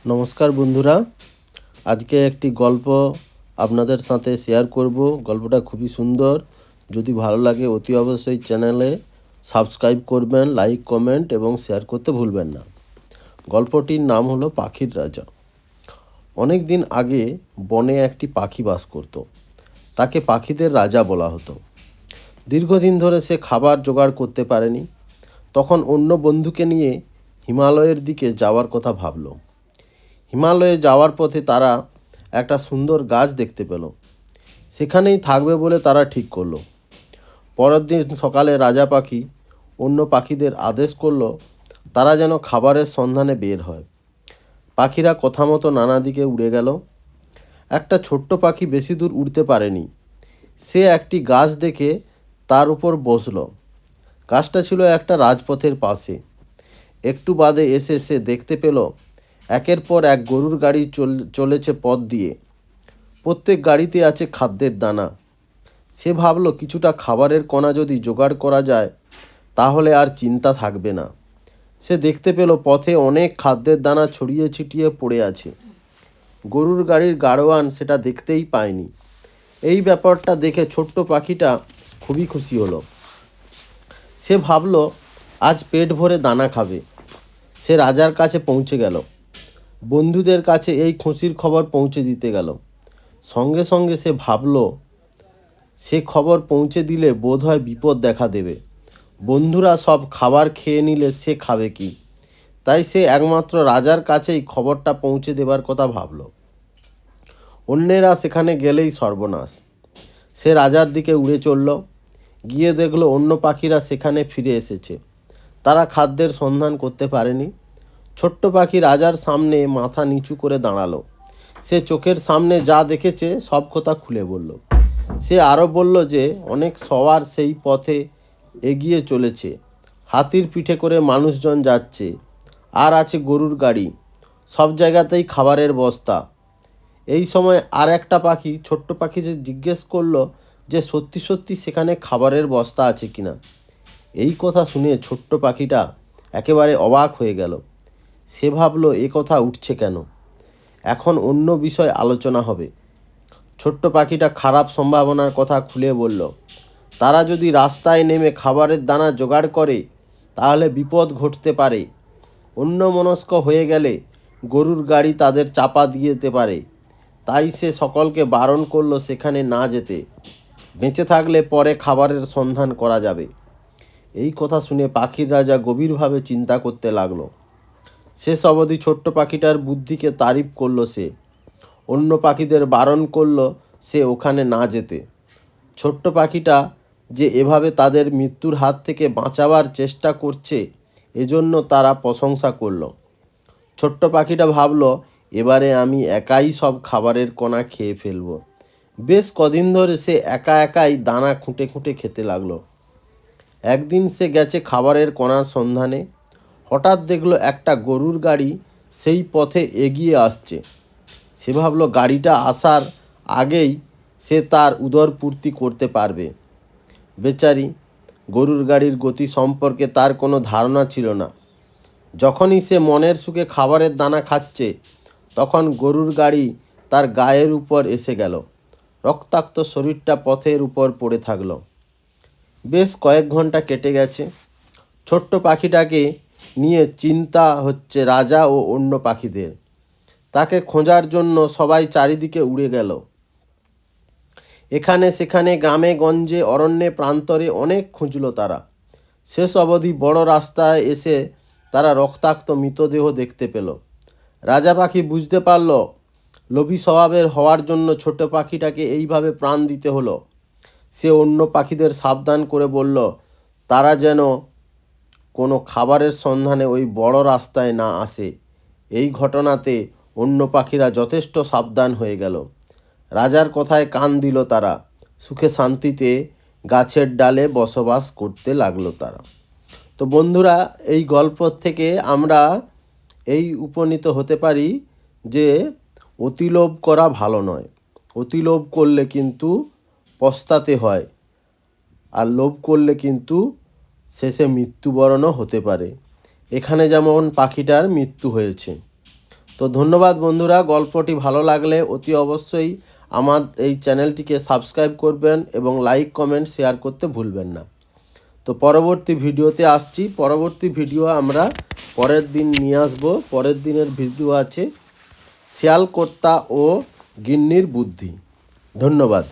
নমস্কার বন্ধুরা, আজকে একটি গল্প আপনাদের সাথে শেয়ার করব। গল্পটা খুবই সুন্দর। যদি ভালো লাগে অতি অবশ্যই চ্যানেলে সাবস্ক্রাইব করবেন, লাইক, কমেন্ট এবং শেয়ার করতে ভুলবেন না। গল্পটির নাম হলো পাখির রাজা। অনেক দিন আগে বনে একটি পাখি বাস করত। তাকে পাখিদের রাজা বলা হতো। দীর্ঘদিন ধরে সে খাবার জোগাড় করতে পারেনি। তখন অন্য বন্ধুকে নিয়ে হিমালয়ের দিকে যাওয়ার কথা ভাবল। হিমালয়ে যাওয়ার পথে তারা একটা সুন্দর গাছ দেখতে পেল। সেখানেই থাকবে বলে তারা ঠিক করলো। পরের দিন সকালে রাজা পাখি অন্য পাখিদের আদেশ করলো তারা যেন খাবারের সন্ধানে বের হয়। পাখিরা কথা মতো নানা দিকে উড়ে গেল। একটা ছোট্ট পাখি বেশি দূর উড়তে পারেনি। সে একটি গাছ দেখে তার উপর বসলো। গাছটা ছিল একটা রাজপথের পাশে। একটু বাদে এসে সে দেখতে পেল একের পর এক গরুর গাড়ি চলেছে পথ দিয়ে। প্রত্যেক গাড়িতে আছে খাদ্যের দানা। সে ভাবলো কিছুটা খাবারের কণা যদি জোগাড় করা যায় তাহলে আর চিন্তা থাকবে না। সে দেখতে পেল পথে অনেক খাদ্যের দানা ছড়িয়ে ছিটিয়ে পড়ে আছে। গরুর গাড়ির গাড়োয়ান সেটা দেখতেই পায়নি। এই ব্যাপারটা দেখে ছোট্ট পাখিটা খুবই খুশি হলো। সে ভাবলো আজ পেট ভরে দানা খাবে। সে রাজার কাছে পৌঁছে গেল। বন্ধুদের কাছে এই খুশির খবর পৌঁছে দিতে গেল। সঙ্গে সঙ্গে সে ভাবল সে খবর পৌঁছে দিলে বোধহয় বিপদ দেখা দেবে। বন্ধুরা সব খাবার খেয়ে নিলে সে খাবে কি? তাই সে একমাত্র রাজার কাছেই খবরটা পৌঁছে দেবার কথা ভাবল। অন্যেরা সেখানে গেলেই সর্বনাশ। সে রাজার দিকে উড়ে চলল। গিয়ে দেখল অন্য পাখিরা সেখানে ফিরে এসেছে। তারা খাদ্যের সন্ধান করতে পারেনি। ছোট্ট পাখি রাজার সামনে মাথা নিচু করে দাঁড়ালো। সে চোখের সামনে যা দেখেছে সব কথা খুলে বলল। সে আরও বলল যে অনেক সওয়ার সেই পথে এগিয়ে চলেছে। হাতির পিঠে করে মানুষজন যাচ্ছে, আর আছে গরুর গাড়ি। সব জায়গাতেই খাবারের বস্তা। এই সময় আর একটা পাখি, ছোট্ট পাখি, যে জিজ্ঞেস করলো যে সত্যি সত্যি সেখানে খাবারের বস্তা আছে কিনা। এই কথা শুনে ছোট্ট পাখিটা একেবারে অবাক হয়ে গেল। সে ভাবলো এ কথা উঠছে কেন? এখন অন্য বিষয় আলোচনা হবে। ছোট্ট পাখিটা খারাপ সম্ভাবনার কথা খুলে বলল। তারা যদি রাস্তায় নেমে খাবারের দানা জোগাড় করে তাহলে বিপদ ঘটতে পারে। অন্যমনস্ক হয়ে গেলে গরুর গাড়ি তাদের চাপা দিয়ে যেতে পারে। তাই সে সকলকে বারণ করলো সেখানে না যেতে। বেঁচে থাকলে পরে খাবারের সন্ধান করা যাবে। এই কথা শুনে পাখির রাজা গভীরভাবে চিন্তা করতে লাগলো। শেষ অবধি ছোট্ট পাখিটার বুদ্ধিকে তারিফ করলো সে। অন্য পাখিদের বারণ করলো সে ওখানে না যেতে। ছোট্ট পাখিটা যে এভাবে তাদের মৃত্যুর হাত থেকে বাঁচাবার চেষ্টা করছে এজন্য তারা প্রশংসা করলো। ছোট্ট পাখিটা ভাবলো এবারে আমি একাই সব খাবারের কণা খেয়ে ফেলবো। বেশ কদিন ধরে সে একা একাই দানা খুঁটে খুঁটে খেতে লাগলো। একদিন সে গেছে খাবারের কণার সন্ধানে। হঠাৎ দেখলো একটা গরুর গাড়ি সেই পথে এগিয়ে আসছে। সে ভাবলো গাড়িটা আসার আগেই সে তার উদরপূর্তি করতে পারবে। বেচারি, গরুর গাড়ির গতি সম্পর্কে তার কোনো ধারণা ছিল না। যখনই সে মনের সুখে খাবারের দানা খাচ্ছে তখন গরুর গাড়ি তার গায়ের উপর এসে গেল। রক্তাক্ত শরীরটা পথের উপর পড়ে থাকলো। বেশ কয়েক ঘন্টা কেটে গেছে। ছোট্ট পাখিটাকে নিয়ে চিন্তা হচ্ছে রাজা ও অন্য পাখিদের। তাকে খোঁজার জন্য সবাই চারিদিকে উড়ে গেল। এখানে সেখানে, গ্রামে গঞ্জে, অরণ্যে প্রান্তরে অনেক খুঁজল তারা। শেষ অবধি বড় রাস্তায় এসে তারা রক্তাক্ত মৃতদেহ দেখতে পেল। রাজা পাখি বুঝতে পারল লোভী স্বভাবের হওয়ার জন্য ছোট পাখিটাকে এইভাবে প্রাণ দিতে হলো। সে অন্য পাখিদের সাবধান করে বলল তারা যেন কোনো খাবারের সন্ধানে ওই বড় রাস্তায় না আসে। এই ঘটনাতে অন্য পাখিরা যথেষ্ট সাবধান হয়ে গেল। রাজার কথায় কান দিল তারা। সুখে শান্তিতে গাছের ডালে বসবাস করতে লাগলো তারা। তো বন্ধুরা, এই গল্প থেকে আমরা এই উপনীত হতে পারি যে অতিলোভ করা ভালো নয়। অতিলোভ করলে কিন্তু পস্তাতে হয়, আর লোভ করলে কিন্তু শেষে মৃত্যুবরণও হতে পারে। এখানে যেমন পাখিটার মৃত্যু হয়েছে। তো ধন্যবাদ বন্ধুরা, গল্পটি ভালো লাগলে অতি অবশ্যই আমার এই চ্যানেলটিকে সাবস্ক্রাইব করবেন এবং লাইক কমেন্ট শেয়ার করতে ভুলবেন না। তো পরবর্তী ভিডিওতে আসছি। পরবর্তী ভিডিও আমরা পরের দিন নিয়ে আসবো। পরের দিনের ভিডিও আছে শিয়ালকর্তা ও গিন্নির বুদ্ধি। ধন্যবাদ।